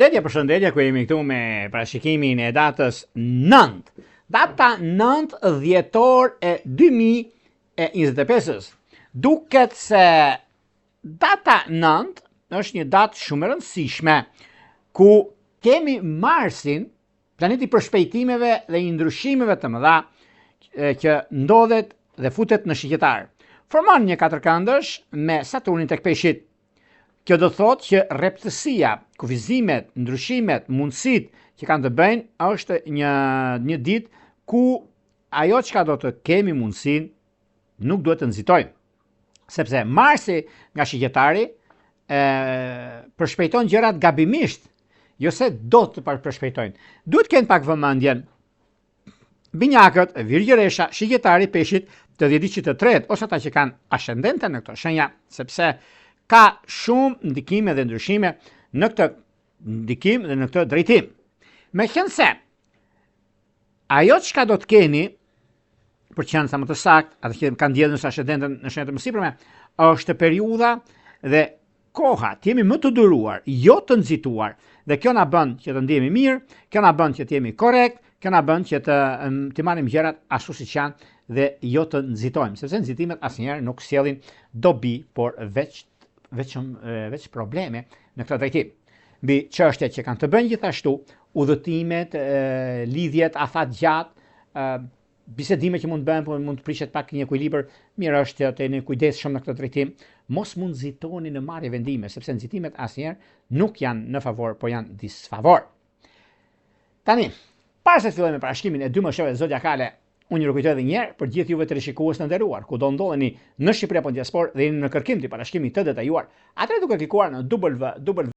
Përshëndetje, ku jemi këtu me parashikimin e datës 9. Data 9 dhjetor e 2025. Duket se data 9 është një datë shumë e rëndësishme, ku kemi Marsin, planeti i përshpejtimeve dhe i ndryshimeve të mëdha që ndodhet dhe futet në shiqetar. Formon një katërkëndësh me Saturnin tek peshqit. Kjo do thotë që rreptësia, kufizimet, ndryshimet, mundësit që kanë të bëjnë është një ditë ku ajo çka do të kemi mundësin nuk duhet të nxitojmë. Sepse Marsi nga shiqetari përshpejton gjërat gabimisht, jo se do të përshpejtojnë. Duhet kënë pak vëmendjen. Binjakët, Virgjëresha, shiqetari, peshqit, të dhjeticit të tretë, ose ata që kanë ascendente në këto shenja, sepse ka shumë ndikime dhe ndryshime në këtë ndikim dhe në këtë drejtim. Meqense ajo çka do të keni, për që janë sa më të saktë, ata që kanë ndjedhur në ascendenten në shenjat e mësipërme, është periudha dhe koha të jemi më të duruar, jo të nxituar, dhe kjo na bën që të ndihemi mirë, kjo na bën që të jemi korrekt, kjo na bën që të marrim gjërat ashtu siç janë dhe jo të nxitojmë, sepse nxitimet asnjëherë nuk sjellin dobi, por veç probleme në këtë drejtim. Mbi çështjet që kanë të bëjnë gjithashtu, udhëtimet, lidhjet, afat gjatë, bisedime që mund të bëhen, por mund të prishet pak një ekuilibër, mirë është të jeni kujdesshëm në këtë drejtim. Mos mund nxitoni në marrje vendime, sepse nxitimet asnjëherë nuk janë në favor, por janë disfavor. Tani, para se të fillojmë me parashikimin e dy mëshave zodiakale, unë ju kujtoj edhe një herë për gjithë juve të rishikues të nderuar, ku do ndodheni në Shqipëri apo në diasporë dhe jeni në kërkim të parashikimit të detajuar, atëherë duke klikuar në www